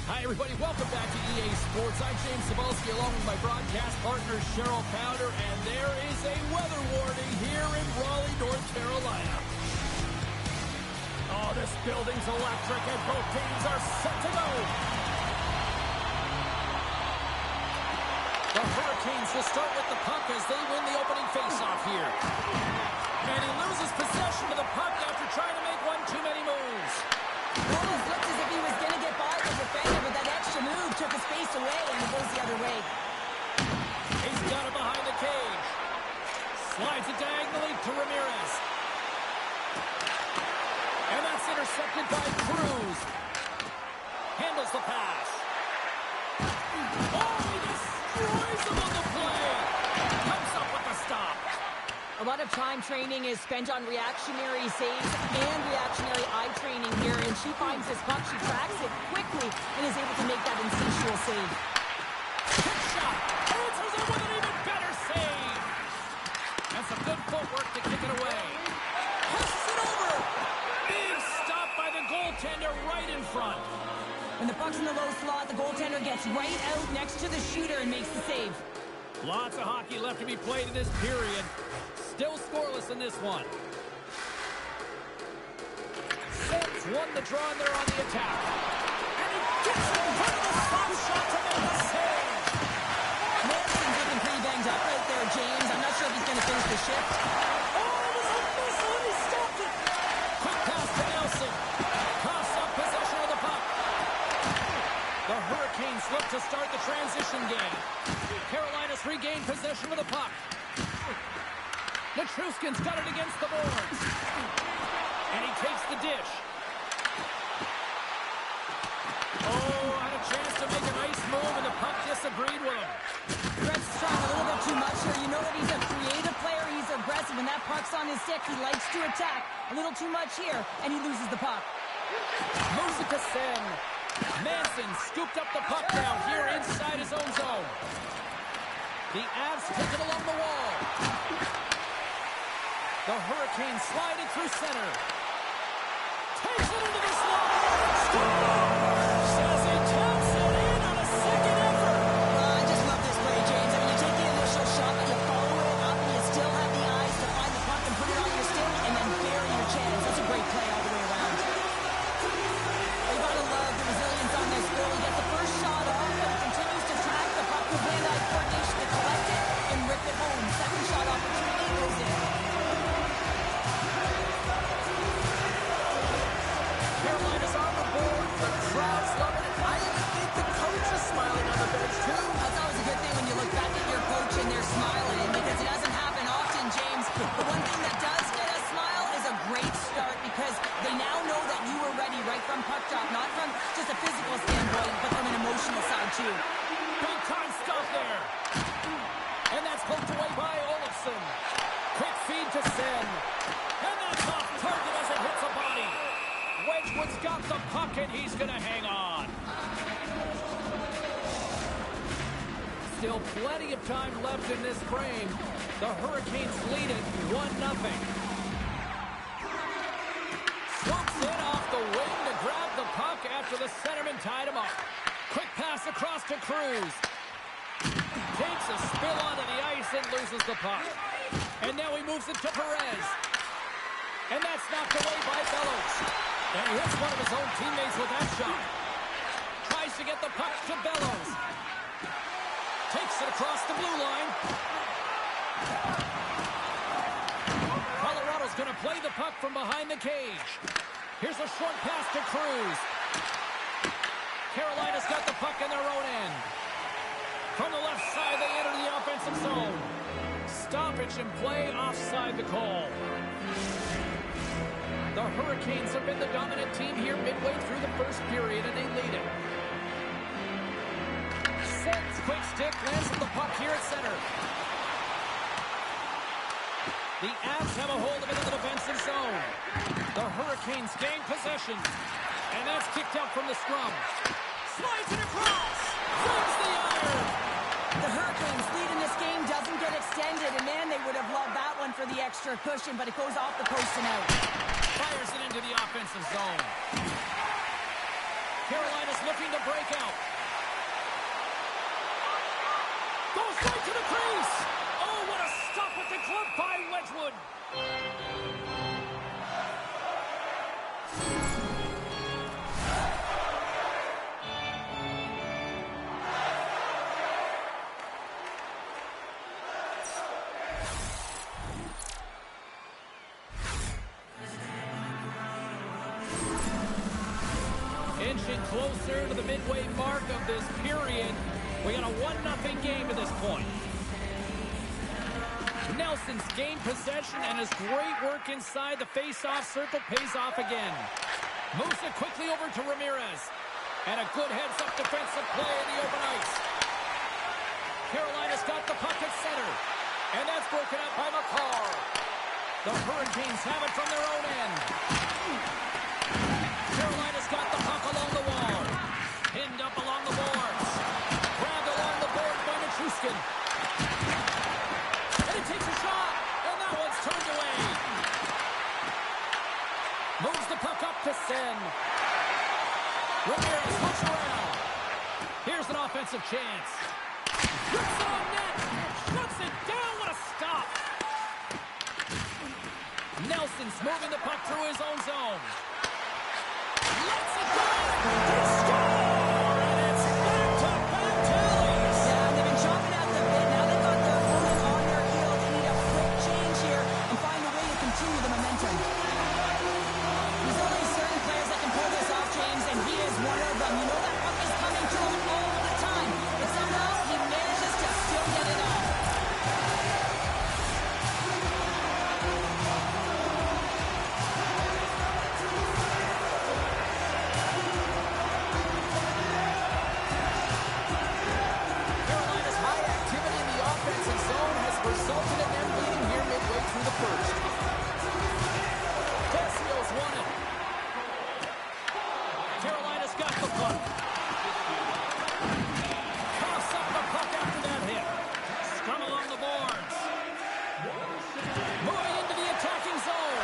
Hi, everybody. Welcome back to EA Sports. I'm James Cebulski, along with my broadcast partner, Cheryl Pounder, and there is a weather warning here in Raleigh, North Carolina. Oh, this building's electric, and both teams are set to go. The Hurricanes will start with the puck as they win the opening faceoff here. And he loses possession of the puck after trying to make one too many moves. Almost looked as if he was going to get by the defender, but that extra move took his face away, and it goes the other way. He's got it behind the cage. Slides it diagonally to Ramirez. And that's intercepted by Cruz. Handles the pass. Oh, he destroys him on the play. Comes up with the stop. A lot of time training is spent on reactionary saves and reactionary eye training here, and she finds this puck, she tracks it quickly, and is able to make that instinctual save. Quick shot. Answers it with an even better save. And some good footwork to kick it away. Pushes it over. Big stop by the goaltender right in front. When the puck's in the low slot, the goaltender gets right out next to the shooter and makes the save. Lots of hockey left to be played in this period. Still scoreless in this one. Sens won the draw and they're on the attack. And he gets an incredible slap shot to make the save. Manson's looking pretty banged up right there, James. I'm not sure if he's going to finish the shift. Oh, it was a missile and he stopped it. Quick pass to Nelson. Coughs up possession of the puck. The Hurricanes look to start the transition game. Carolina's regained possession of the puck. Nichushkin's got it against the boards. And he takes the dish. Oh, had a chance to make a nice move, and the puck disagreed with him. Brett's trying a little bit too much here. You know that he's a creative player. He's aggressive. When that puck's on his stick, he likes to attack. A little too much here, and he loses the puck. Moves it to Sen. Manson scooped up the puck now here inside his own zone. The Avs take it along the wall. The Hurricanes slide it through center. Takes it into the slot. Scores! Says he taps it in on a second effort. I just love this play, James. I mean, you take the initial shot, and you follow it up, and you still have the eyes to find the puck and put it on your stick, and then bury your chance. That's a great play all the way around. You gotta love the resilience on this goal. He gets the first shot off, but he continues to track the puck with hand-eye coordination to collect it and rip it home. Second shot opportunity goes in. Carolina's on the board. The crowd's loving it. I think the coach is smiling on the bench, too. That's always a good thing when you look back at your coach and they're smiling, because it doesn't happen often, James. The one thing that does get a smile is a great start, because they now know that you were ready right from puck drop, not from just a physical standpoint, but from an emotional side, too. Big time stop there. And that's poked away by Olofsson. Quick feed to Sen. And that's off target as it hits a body. Wedgwood's got the puck and he's going to hang on. Still plenty of time left in this frame. The Hurricanes lead it 1-0. Swoops in off the wing to grab the puck after the centerman tied him up. Quick pass across to Cruz. Takes a spill onto the ice and loses the puck. And now he moves it to Perez. And that's knocked away by Bellows. And he hits one of his own teammates with that shot. Tries to get the puck to Bellows. Takes it across the blue line. Colorado's going to play the puck from behind the cage. Here's a short pass to Cruz. Carolina's got the puck in their own end. From the left side, they enter the offensive zone. Stoppage in play, offside the call. The Hurricanes have been the dominant team here midway through the first period, and they lead it. Sends quick stick, lands the puck here at center. The Avs have a hold of it in the defensive zone. The Hurricanes gain possession. And that's kicked out from the scrum. Slides it across. Wins the iron. The Hurricanes' lead in this game doesn't get extended, and man, they would have loved that one for the extra cushion, but it goes off the post and out. Fires it into the offensive zone. Carolina's looking to break out. Goes right to the crease. Oh, what a stop with the glove by Wedgwood. Inching closer to the midway mark of this period. We got a 1-0 game to this point. Nelson's gained possession, and his great work inside the face-off circle pays off again. Moves it quickly over to Ramirez. And a good heads-up defensive play in the open ice. Carolina's got the puck at center. And that's broken up by McCarr. The Hurricanes have it from their own end. Carolina's got the puck along the wall. Pinned up along the boards. Grabbed along the board by Nichushkin. And he takes a shot. And that one's turned away. Moves the puck up to Sen. Ramirez hooks around. Here's an offensive chance. Rips on net. Shuts it down. What a stop. Nelson's moving the puck through his own zone. Lets it go! They score! And it's back-to-back tallies! Yeah, they've been chopping out the bit. Now they've got their opponent on their heel. They need a quick change here and find a way to continue the momentum. There's only certain players that can pull this off, James, and he is one of them. You know that puck is coming to him all the time, but somehow he manages to still get it off. Resulted in them leading here midway through the first. Desio's won it. Carolina's got the puck. Coughs up the puck after that hit. Scrum along the boards. Moving into the attacking zone.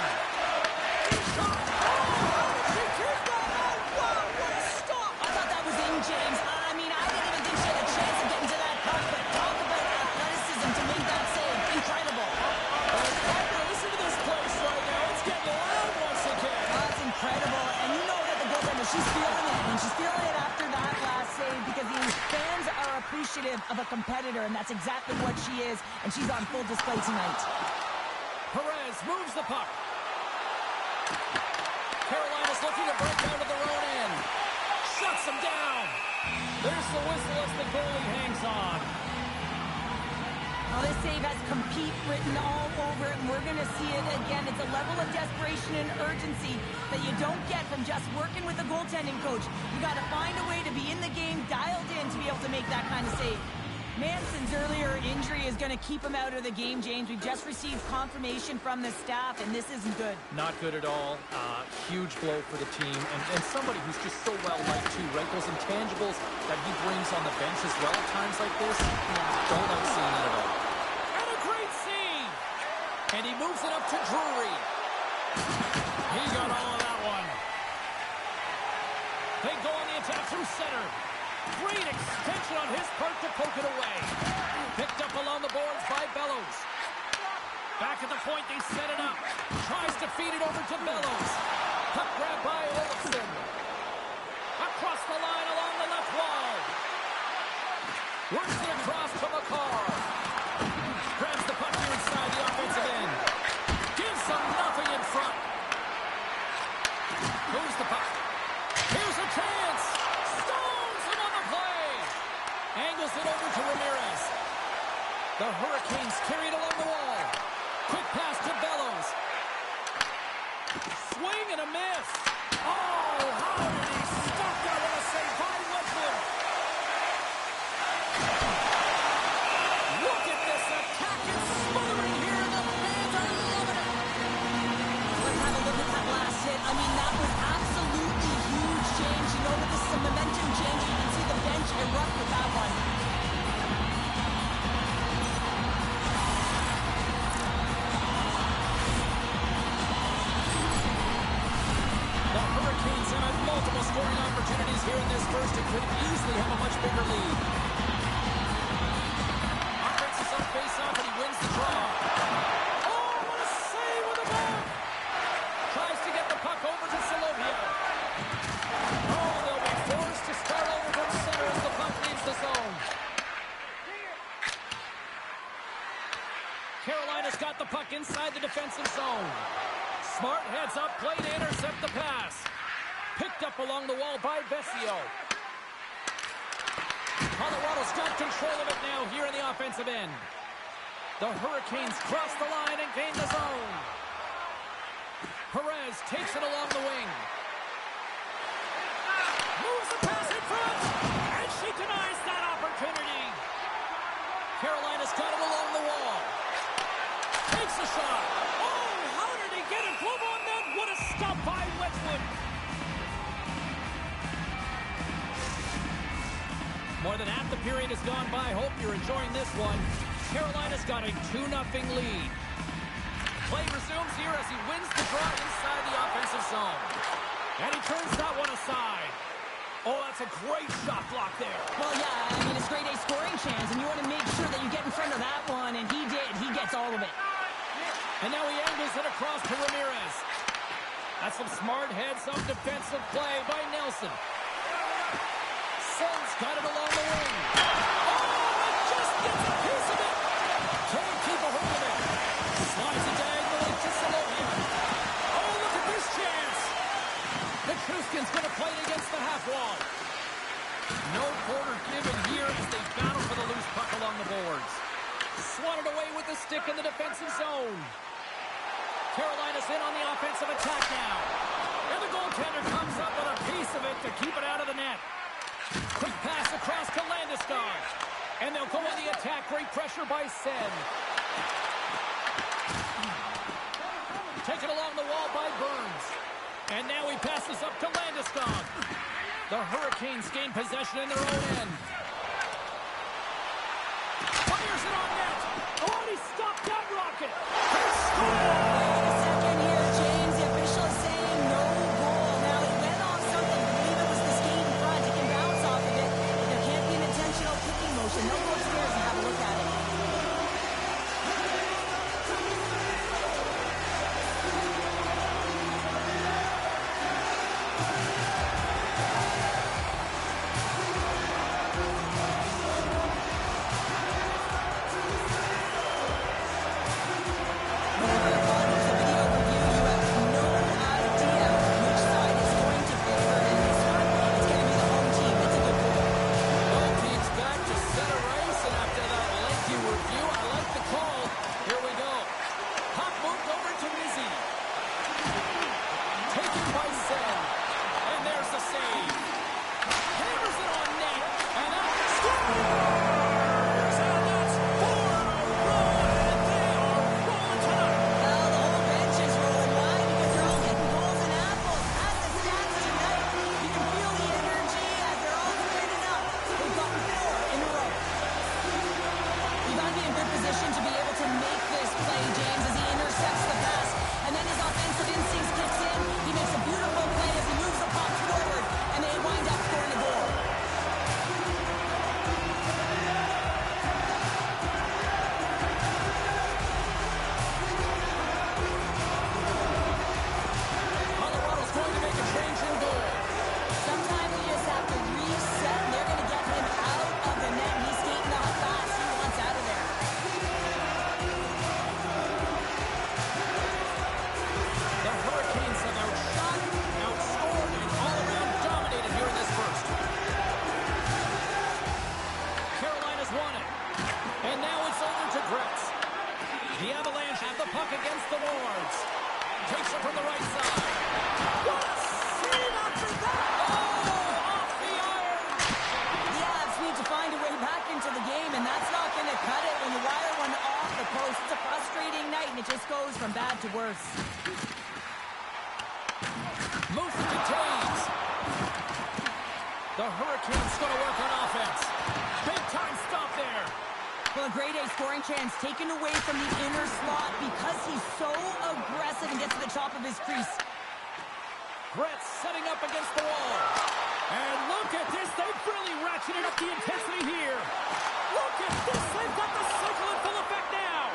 Shot. Oh, she keeps going. Oh, wow, what a stop. I thought that was in, James. I mean, I didn't even think she had a chance of getting to that puck, but talk about athleticism to make that save. Incredible. Listen to this place right now. It's getting loud once again. That's incredible. And you know that the goaltender, she's feeling it. And she's feeling it after that last save because these fans are appreciative of a competitor, and that's exactly what she is. And she's on full display tonight. Perez moves the puck. Carolina's looking to break out of their own end. Shuts them down. There's the whistle as the goalie hangs on. Well, this save has compete written all over it, and we're going to see it again. It's a level of desperation and urgency that you don't get from just working with a goaltending coach. You got to find a way to be in the game, dialed in to be able to make that kind of save. Manson's earlier injury is going to keep him out of the game, James. We've just received confirmation from the staff, and this isn't good. Not good at all. Huge blow for the team, and somebody who's just so well-liked, too, right? Those intangibles that he brings on the bench as well at times like this, don't like seeing it at all. And a great save! And he moves it up to Drury. He got all of that one. They go on the attack through center. Great extension on his part to poke it away. Picked up along the boards by Bellows. Back at the point, they set it up. Tries to feed it over to Bellows. Puck grab by Olofsson. Across the line along the left wall. Works it across to McCarr. Grabs the puck here inside the offensive end. Gives them nothing in front. Hurricanes carry it along the wall. Quick pass to Bellows. Swing and a miss. Oh, how did he stop that? What a save by Wedgwood. Look at this attack. It's smothering here, and the fans are loving it. Let's have a look at that last hit. I mean, that was absolutely huge change. You know, this is some momentum change. You can see the bench erupt with that one. The Hurricanes have had multiple scoring opportunities here in this first and could easily have a much bigger lead. Offense is on face-off, and he wins the draw. Oh, what a save with the back! Tries to get the puck over to Soloviev. Oh, they'll be forced to start over from center as the puck leaves the zone. Carolina's got the puck inside the defensive zone. Smart heads up, play to intercept the pass. Picked up along the wall by Vesio. Colorado's got control of it now here in the offensive end. The Hurricanes cross the line and gain the zone. Perez takes it along the wing. Moves the pass in front, and she denies that opportunity. Carolina's got it along the wall. Takes a shot. Oh, how did he get a glove on that? What a stop by Wedgwood. More than half the period has gone by. Hope you're enjoying this one. Carolina's got a 2-0 lead. Play resumes here as he wins the draw inside the offensive zone. And he turns that one aside. Oh, that's a great shot block there. Well, yeah, I mean, it's grade A scoring chance, and you want to make sure that you get in front of that one, and he did. He gets all of it. And now he angles it across to Ramirez. That's some smart heads-up defensive play by Nelson. Sens got it along the wing. Oh, it just gets a piece of it. Can't keep a hold of it. Slides it diagonally to Soloviev. Oh, look at this chance. The Truskin's going to play it against the half wall. No quarter given here as they battle for the loose puck along the boards. Swatted away with the stick in the defensive zone. Carolina's in on the offensive attack now. And the goaltender comes up with a piece of it to keep it out of the net. Quick pass across to Landeskog. And they'll go on the attack. Great pressure by Sen. Taken along the wall by Burns. And now he passes up to Landeskog. The Hurricanes gain possession in their own end. Fires it on net. Oh, and he stopped that rocket. He scored! No go upstairs and have a look at it. The Avalanche have the puck against the boards. Takes it from the right side. What a save after that! Oh, off the iron! The Avs need to find a way back into the game, and that's not going to cut it when you wire one off the post. It's a frustrating night, and it just goes from bad to worse. Moves it to Taves. The Hurricanes going to work on offense. Big time stop there. Well, a grade A scoring chance taken away from the inner slot because he's so aggressive and gets to the top of his crease. Brett setting up against the wall. And look at this. They've really ratcheted up the intensity here. Look at this. They've got the cycle in full effect now.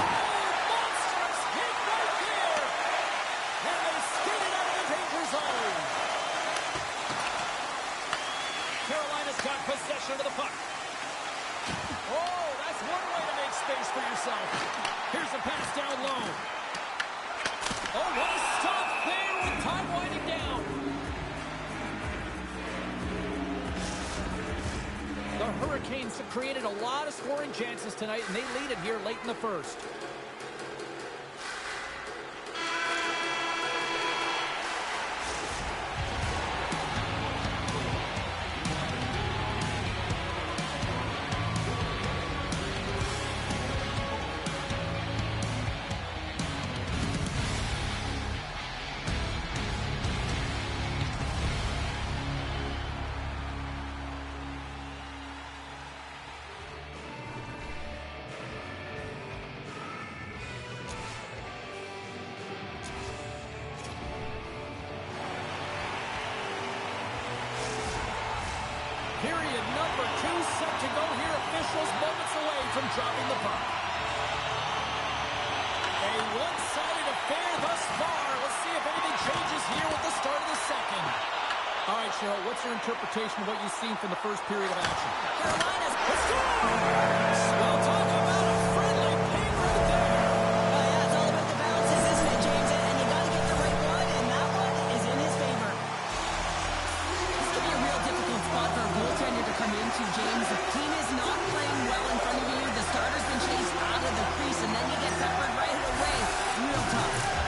Oh, monstrous hit right there. And they skated out of the danger zone. Carolina's got possession of the puck. Oh, that's one way to make space for yourself. Here's a pass down low. Oh, what a stop there with time winding down. The Hurricanes have created a lot of scoring chances tonight, and they lead it here late in the first. Period number 2 set to go here. Officials moments away from dropping the puck. A one-sided affair thus far. Let's see if anything changes here with the start of the second. All right, Cheryl, what's your interpretation of what you've seen from the first period of action? Carolina's... Let's go! Well, talk about a friendly ping right there. Yeah, it's all about the bounces, isn't it, James? And you got to get the right one, and that one is in his favor. This could be a real difficult spot for a goaltender to come into, James. The team is not playing well in front of you. The starter's been chased out of the crease, and then you get peppered right away. Real tough.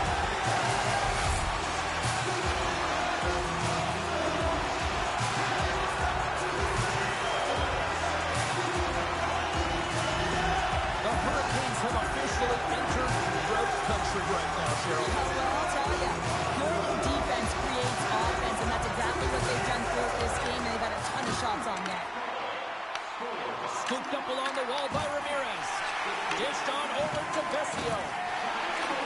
The Hurricanes have officially entered drought country right now, Cheryl. Well, I'll tell you, good defense creates offense, and that's exactly what they've done throughout this game, and they've got a ton of shots on net. Scooped up along the wall by Ramirez. Dished on over to Vesio.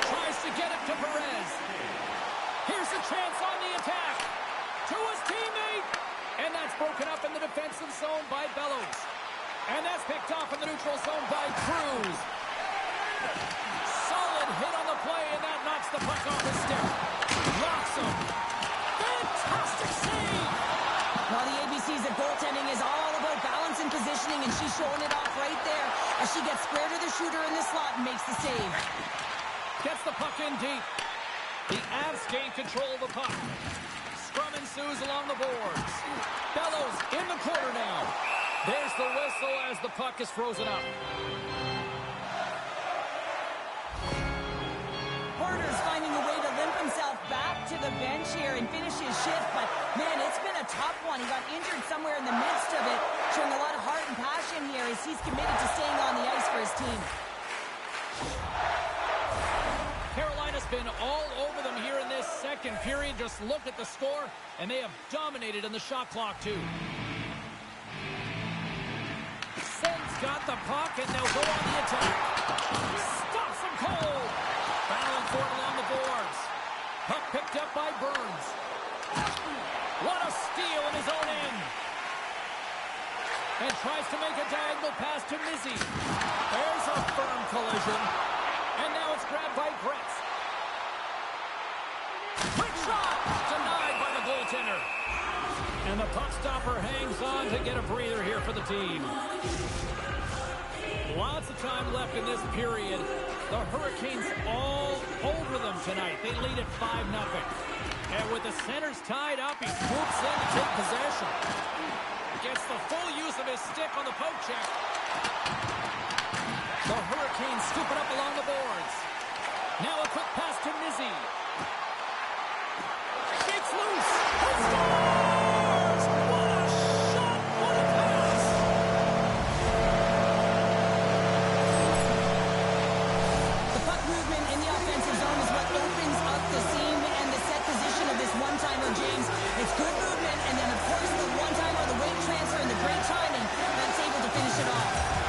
Tries to get it to Perez. Here's a chance on the attack. To his teammate. And that's broken up in the defensive zone by Bellows. And that's picked off in the neutral zone by Cruz. Solid hit on the play, and that knocks the puck off his stick. Locks him. Fantastic save. Well, the ABC's of goaltending is all about balance and positioning, and she's showing it off right there as she gets square to the shooter in the slot and makes the save. Gets the puck in deep. The Avs gain control of the puck. Scrum ensues along the boards. Bellows in the corner now. There's the whistle as the puck is frozen up. Porter's finding a way to limp himself back to the bench here and finish his shift, but man, it's been a tough one. He got injured somewhere in the midst of it, showing a lot of heart and passion here as he's committed to staying on the ice for his team. Carolina's been all over them here in this second period. Just look at the score, and they have dominated in the shot clock, too. Sens got the puck, and they'll go on the attack. Stops him cold. Battling for it along the boards. Puck picked up by Burns. What a steal in his own end. And tries to make a diagonal pass to Mizzy. There's a firm collision. And now it's grabbed by Brett. Quick shot! Denied by the goaltender. And the puck stopper hangs on to get a breather here for the team. Lots of time left in this period. The Hurricanes all over them tonight. They lead at 5-0. And with the centers tied up, he swoops in to take possession. Gets the full use of his stick on the poke check. The Hurricanes scoop it up along the boards. Now a quick pass to Mizzy. Shakes loose. He scores! What a shot! What a pass! The puck movement in the offensive zone is what opens up the seam and the set position of this one-timer, James. It's good movement, and then, of course, the one-timer, the weight transfer, and the great timing that's able to finish it off.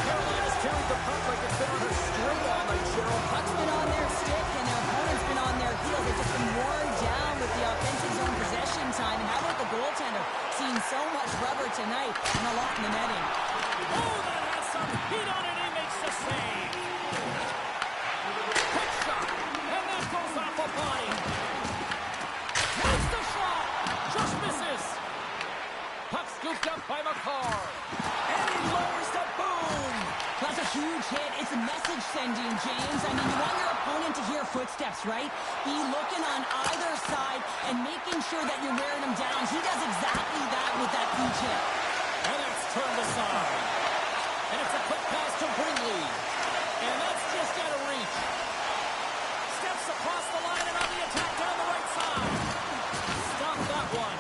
Carolina's carried the puck like it's been on her string all night, Cheryl. Puck's been on their stick, and their opponent's been on their heels. They've just been worn down with the offensive zone possession time. And how about the goaltender? Seeing so much rubber tonight and a lot in the netting. Oh, that has some heat on it. He makes the save. Quick shot, and that goes off a body. Makes the shot. Just misses. Puck scooped up by McCarr. And he lowers the boom. That's a huge hit. It's a message sending, James. I mean, you want your opponent to hear footsteps, right? Be looking on either side and making sure that you're wearing him down. He does exactly that with that huge hit. And that's turned aside. And it's a quick pass to Bringley. And that's just out of reach. Steps across the line and on the attack down the right side. Stop that one.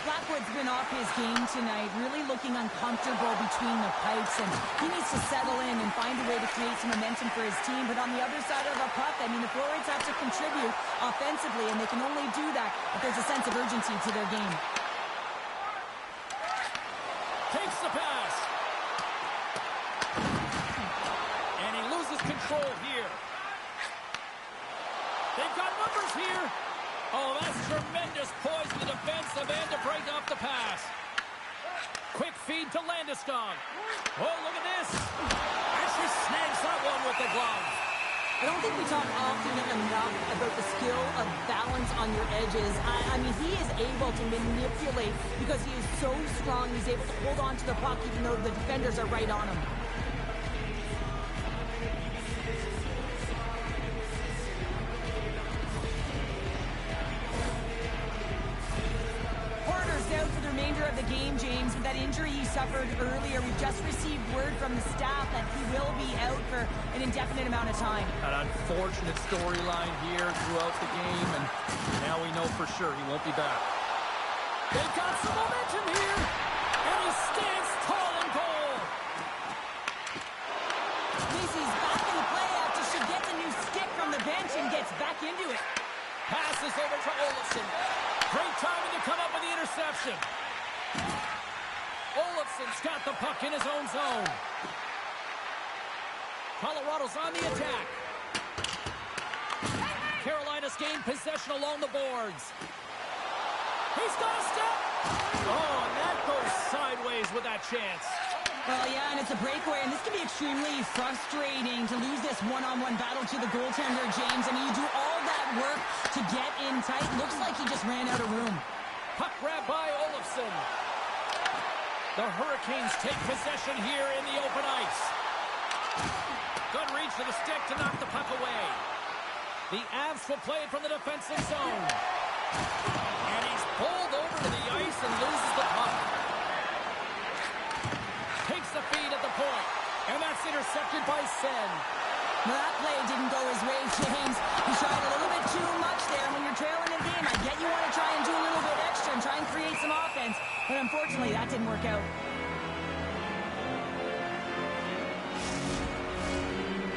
Blackwood's been off his game tonight, really looking uncomfortable between the pipes, and he needs to settle in and find a way to create some momentum for his team. But on the other side of the puck, I mean, the forwards have to contribute offensively, and they can only do that if there's a sense of urgency to their game. Takes the pass. And he loses control here. They've got numbers here. Oh, that's tremendous poise in the defensive end to break off the pass. Quick feed to Landeskog. Oh, look at this. And she snags that one with the glove. I don't think we talk often enough about the skill of balance on your edges. I mean, he is able to manipulate because he is so strong. He's able to hold on to the puck even though the defenders are right on him. Out for the remainder of the game, James, with that injury he suffered earlier. We've just received word from the staff that he will be out for an indefinite amount of time. An unfortunate storyline here throughout the game, and now we know for sure he won't be back. They've got some momentum here, and he stands tall in goal. Casey's back in the play after she gets a new stick from the bench and gets back into it. Passes over to Olofsson. Great timing to come up with the interception. Olofsson's got the puck in his own zone. Colorado's on the attack. Carolina's gained possession along the boards. He's got a step. Oh, and that goes sideways with that chance. Well, yeah, and it's a breakaway, and this can be extremely frustrating to lose this one-on-one battle to the goaltender, James. I mean, you do all that work to get in tight. Looks like he just ran out of room. Puck grab by Olofsson. The Hurricanes take possession here in the open ice. Good reach to the stick to knock the puck away. The Avs will play it from the defensive zone. And he's pulled over to the ice and loses the puck. Takes the feed at the point, and that's intercepted by Sen. Well, that play didn't go his way, James. He tried a little bit too much there. When you're trailing in the game, I get you want to try and do a little bit extra and try and create some offense, but unfortunately, that didn't work out.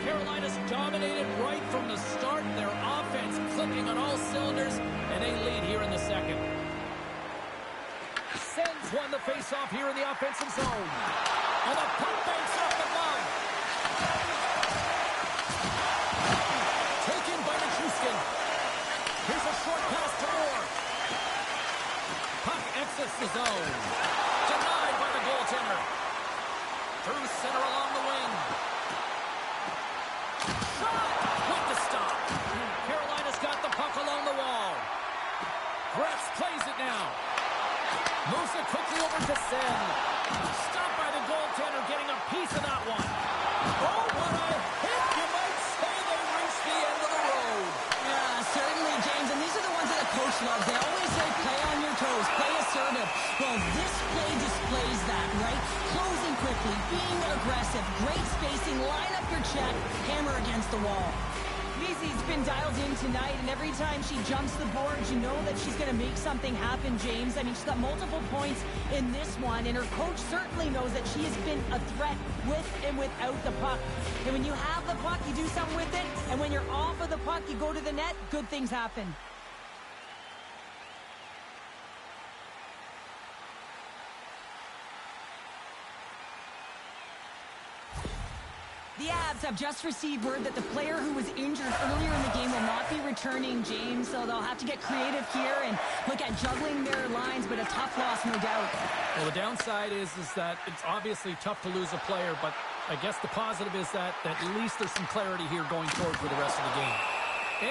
Carolina's dominated right from the start. Their offense clicking on all cylinders, and they lead here in the second. Sens won the faceoff here in the offensive zone. And the puck banks off the glove. Taken by Nichushkin. Here's a short pass to Moore. Puck exits the zone. Denied by the goaltender. Through center along the wing. Shot! With the stop. Carolina's got the puck along the wall. Gretz plays it now. Moves it quickly over to Sen. Stopped by the goaltender, getting a piece of that one. Oh, what a hit! You might say they reached the slug. They always say play on your toes, play assertive. Well, this play displays that, right? Closing quickly, being aggressive, great spacing, line up your check, hammer against the wall. Vesey's been dialed in tonight, and every time she jumps the boards, you know that she's going to make something happen, James. I mean, she's got multiple points in this one, and her coach certainly knows that she has been a threat with and without the puck. And when you have the puck, you do something with it, and when you're off of the puck, you go to the net, good things happen. The Avs have just received word that the player who was injured earlier in the game will not be returning, James, so they'll have to get creative here and look at juggling their lines, but a tough loss, no doubt. Well, the downside is that it's obviously tough to lose a player, but I guess the positive is that at least there's some clarity here going forward for the rest of the game.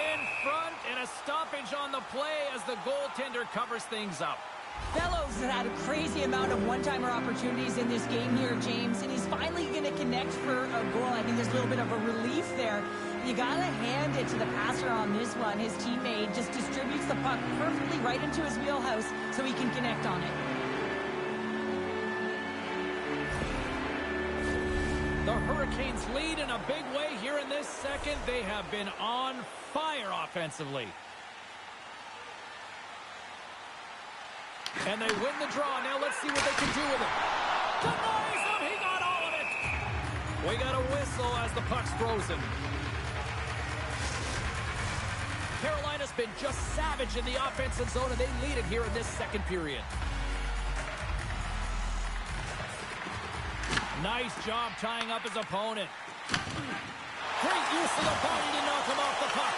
In front, and a stoppage on the play as the goaltender covers things up. Bellows has had a crazy amount of one-timer opportunities in this game here, James, and he's finally going to connect for a goal. I think there's a little bit of a relief there. You got to hand it to the passer on this one. His teammate just distributes the puck perfectly right into his wheelhouse so he can connect on it. The Hurricanes lead in a big way here in this second. They have been on fire offensively. And they win the draw. Now let's see what they can do with it. Denies him. He got all of it. We got a whistle as the puck's frozen. Carolina's been just savage in the offensive zone, and they lead it here in this second period. Nice job tying up his opponent. Great use of the body to knock him off the puck.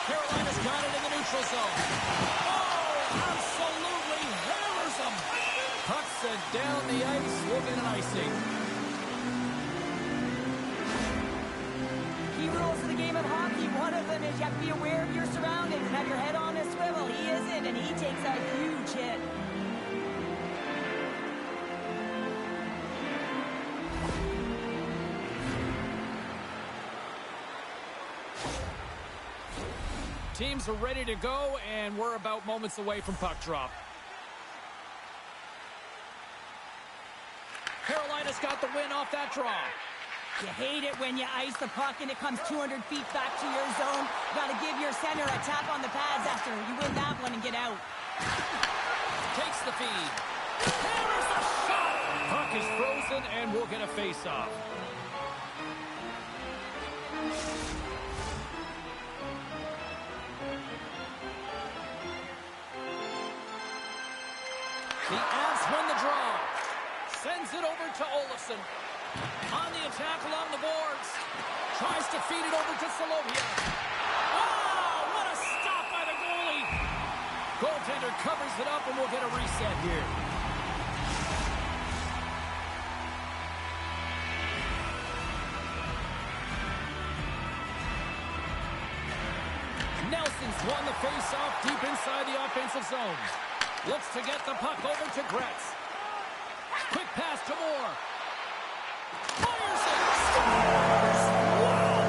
Carolina's got it in the neutral zone. Oh, absolutely hammers him. Puck sent down the ice. We'll get an icing. Key rules of the game of hockey. One of them is you have to be aware of your surroundings and have your head on a swivel. He isn't, and he takes a huge hit. Teams are ready to go, and we're about moments away from puck drop. Carolina's got the win off that draw. You hate it when you ice the puck and it comes 200 feet back to your zone. Got to give your center a tap on the pads after you win that one and get out. Takes the feed. Hammers the shot. Puck is frozen, and we'll get a face-off. The Avs win the draw. Sends it over to Olofsson. On the attack along the boards. Tries to feed it over to Solovia. Oh, what a stop by the goalie. Goaltender covers it up, and we'll get a reset here. Nelson's won the face-off deep inside the offensive zone. Looks to get the puck over to Gretz. Quick pass to Moore. Fires it. Scores! Wow!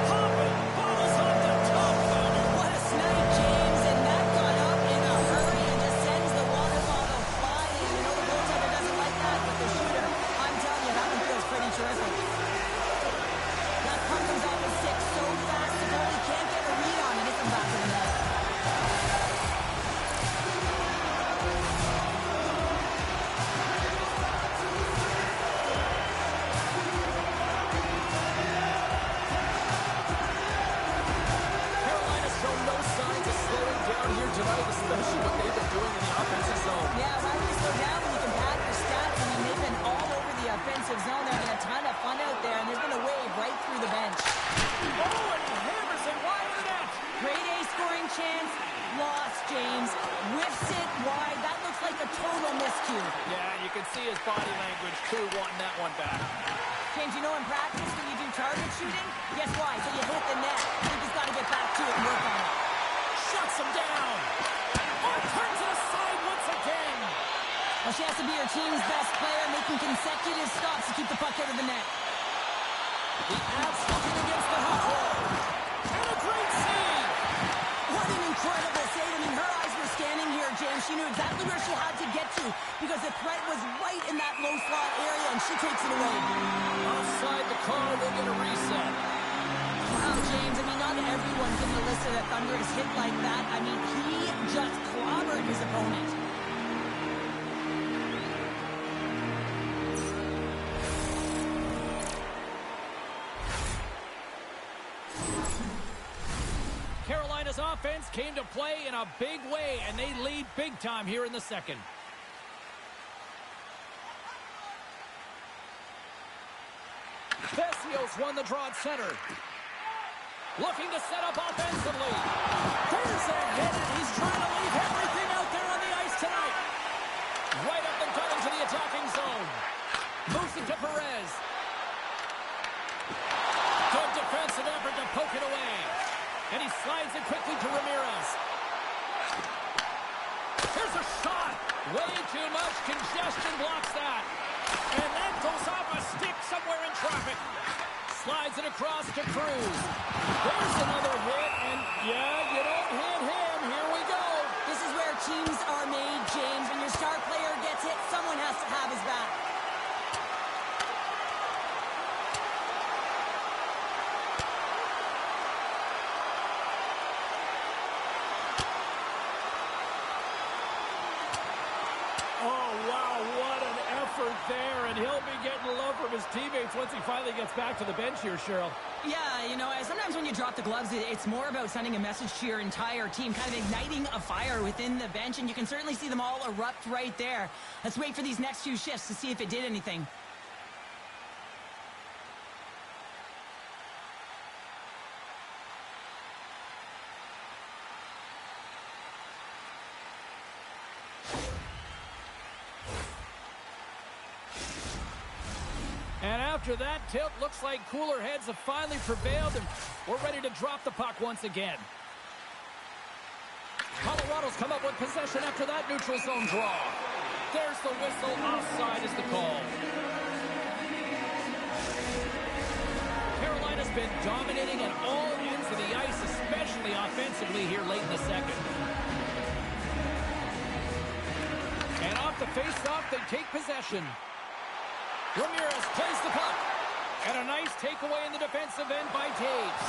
Hopping balls off the top. What a snipe, James, and that got up in a hurry and just sends the water bottle flying. You know the goaltender doesn't like that, but the shooter, I'm telling you, that one feels pretty terrific. That puck comes off the stick so fast, the goalie can't get a read on it. Hits him back to the net. Tonight, especially what they've been doing in the offensive zone. Yeah, why would you slow down when you can pad your stats? I mean, they've been all over the offensive zone. They're having a ton of fun out there, and there's been a wave right through the bench. Oh, and hammers it wide of the net. Great A scoring chance. Lost, James. Whiffs it wide. That looks like a total miscue. Yeah, you can see his body language, too, wanting that one back. James, you know in practice when you do target shooting, guess why? So you hit the net. I think he's got to get back to it and work on it. Shuts him down. Oh, turns it aside once again. Well, she has to be her team's best player, making consecutive stops to keep the puck out of the net. The Avs looking against the hot wall. And a great save. What an incredible save. I mean, her eyes were exactly where she had to get to because the threat was right in that low slot area, and she takes it away. Offside the call, we'll get a reset. Wow, James, I mean, not everyone's going to listen to a thunderous hit like that. I mean, he just clobbered his opponent. Carolina's offense came to play in a big way, and they lead big time here in the second. Vecchio's won the draw at center. Looking to set up offensively. There's a hit, and he's trying to leave everything out there on the ice tonight. Right up the gut into the attacking zone. Moves it to Perez. Good defensive effort to poke it away. And he slides it quickly to Ramirez. Here's a shot. Way too much congestion blocks that. And that goes off a stick somewhere in traffic. Slides it across to Cruz. There's another hit, and yeah, you don't hit him. Here we go. This is where teams are made, James. When your star player gets hit, someone has to have his back. There, and he'll be getting love from his teammates once he finally gets back to the bench here, Cheryl. Yeah, you know, sometimes when you drop the gloves, it's more about sending a message to your entire team, kind of igniting a fire within the bench, and you can certainly see them all erupt right there. Let's wait for these next few shifts to see if it did anything. And after that tilt, looks like cooler heads have finally prevailed, and we're ready to drop the puck once again. Colorado's come up with possession after that neutral zone draw. There's the whistle. Offside is the call. Carolina's been dominating at all ends of the ice, especially offensively here late in the second. And off the face-off, they take possession. Ramirez plays the puck. And a nice takeaway in the defensive end by Taves.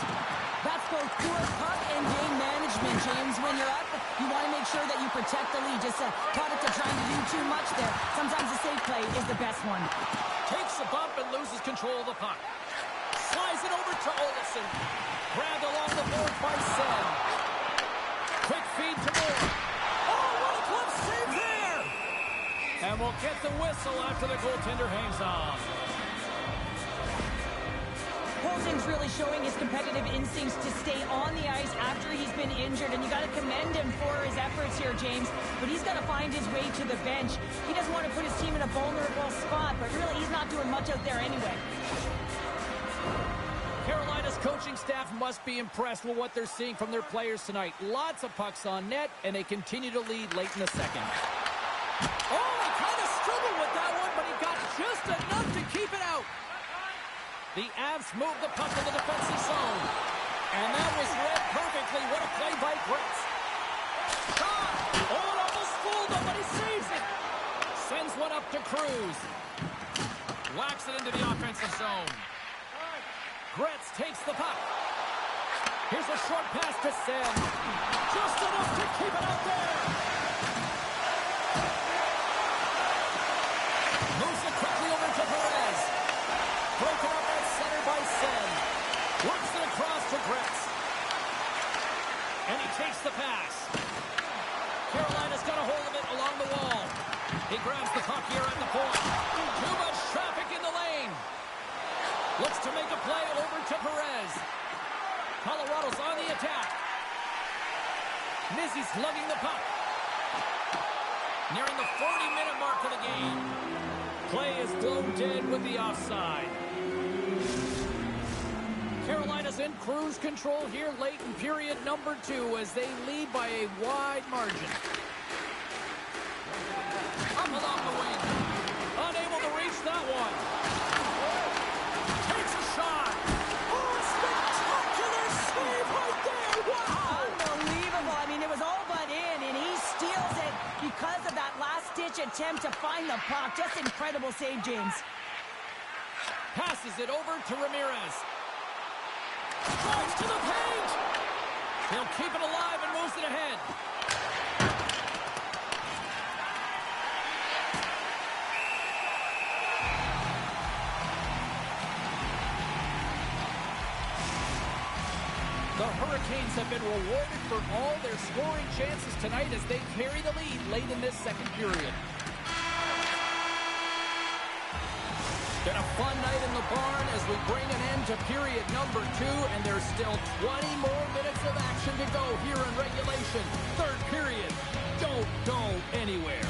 That's both poor puck and game management, James. When you're up, you want to make sure that you protect the lead. Just a product of trying to do too much there. Sometimes a safe play is the best one. Takes a bump and loses control of the puck. Slides it over to Olsen. Grabbed along the board by Sen. Quick feed to Moore. Oh, what a glove save there! And we'll get the whistle after the goaltender hangs on. Holzen's really showing his competitive instincts to stay on the ice after he's been injured, and you got to commend him for his efforts here, James. But he's got to find his way to the bench. He doesn't want to put his team in a vulnerable spot, but really he's not doing much out there anyway. Carolina's coaching staff must be impressed with what they're seeing from their players tonight. Lots of pucks on net, and they continue to lead late in the second. Oh, he kind of struggled with that one, but he got just enough to keep it out. The Avs move the puck in the defensive zone. And that was read perfectly. What a play by Gritz. Shot! Oh, it almost fooled him, but he saves it. Sends one up to Cruz. Whacks it into the offensive zone. Gritz takes the puck. Here's a short pass to Sen. Just enough to keep it out there. Moves it quickly over to Perez. Broken up at center by Sen. Works it across to Gritz. And he takes the pass. Carolina's got a hold of it along the wall. He grabs the puck here at the point. Too much traffic in the lane. Looks to make a play over to Perez. Colorado's on the attack. Nizzi's lugging the puck. Nearing the 40-minute mark of the game. Play is blown dead with the offside. Carolina's in cruise control here late in period number 2 as they lead by a wide margin. Up along the wing. Unable to reach that one. Takes a shot. Oh, spectacular save right there. Wow. Unbelievable. I mean, it was all but in, and he steals it because attempt to find the puck. Just incredible save, James. Passes it over to Ramirez. Drives to the paint. He'll keep it alive and moves it ahead. The Hurricanes have been rewarded for all their scoring chances tonight as they carry the lead late in this second period. Been a fun night in the barn as we bring an end to period number 2, and there's still 20 more minutes of action to go here in regulation. Third period. Don't go anywhere.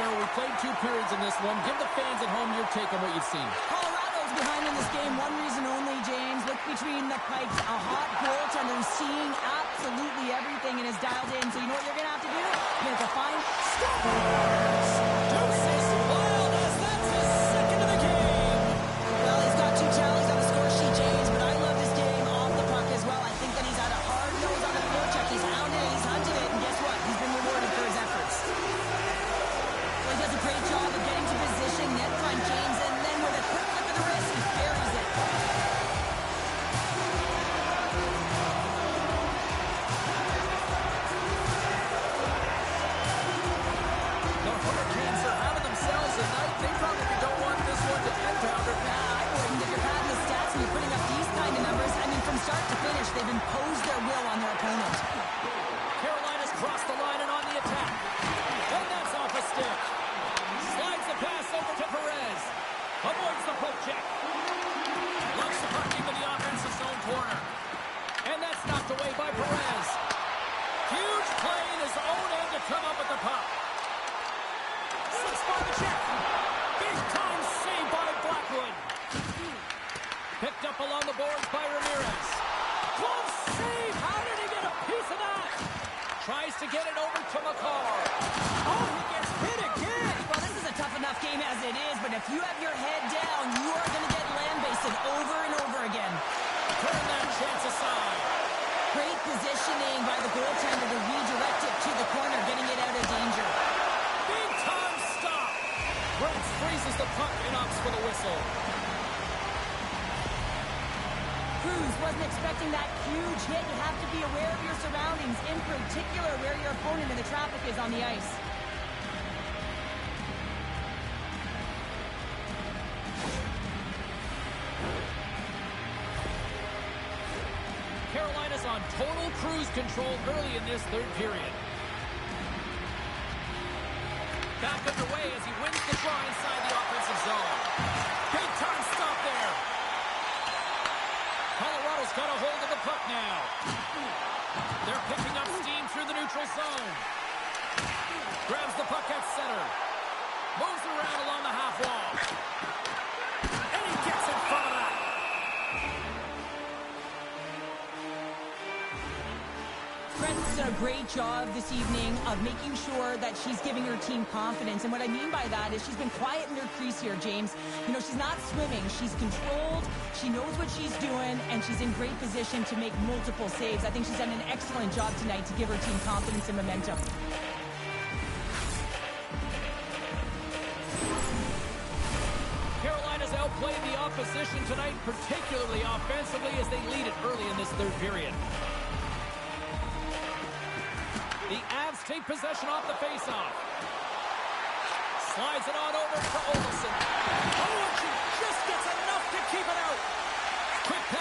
We played 2 periods in this one. Give the fans at home your take on what you've seen. Colorado's behind in this game. One reason only, James. Look between the pipes. A hot goaltender who's seeing absolutely everything and is dialed in. So you know what you're going to have to do? You're going to find scores. Deuces wild as that's his second of the game. Well, he's got 2 tallies on the score sheet, James, but I love this game off the puck as well. I think that he's had a hard nose on the forecheck. He's hounded it. He's hunted it. And guess what? He's been rewarded for his efforts. He does a great job of getting to position, net front, James, and then with a quick flick of the wrist, he buries it. The Hurricanes are having themselves a night. They probably don't want this one to end, Pounder. Nah, I wouldn't. If you're padding the stats and you're putting up these kind of numbers, I mean, from start to finish, they've imposed their will on their opponent. Carolina's crossed the line and on the attack. And that's off a stick. Slides the pass over to Perez. Avoids the poke check. Looks the puck into the offensive zone corner. And that's knocked away by Perez. Huge play in his own end to come up with the puck. 6 by the check. Big time save by Blackwood. Picked up along the boards by Ramirez. Close save. How did he get a piece of that? Tries to get it over to McCarr. Oh, he gets hit again. Well, this is a tough enough game as it is, but if you have your head down, you are going to get land-basted over and over again. Turn that chance aside. Great positioning by the goaltender to redirect it to the corner, getting it out of danger. Big time stop. Brent freezes the puck and opts for the whistle. Cruz wasn't expecting that huge hit. You have to be aware of your surroundings, in particular where your opponent and the traffic is on the ice. Carolina's on total cruise control early in this third period. Back underway as he wins the draw inside the offensive zone. Big time stop there. Colorado's got a hold of the puck now. They're picking up steam through the neutral zone. Grabs the puck at center. Moves it around along the half wall. And he gets in front of that. Brent's done a great job this evening of making sure that she's giving her team confidence. And what I mean by that is she's been quiet in her crease here, James. You know, she's not swimming. She's controlled. She knows what she's doing, and she's in great position to make multiple saves. I think she's done an excellent job tonight to give her team confidence and momentum. Carolina's outplayed the opposition tonight, particularly offensively, as they lead it early in this third period. The Avs take possession off the faceoff. Slides it on over to Olsen. Oh, and she just gets enough to keep it out. Quick pass.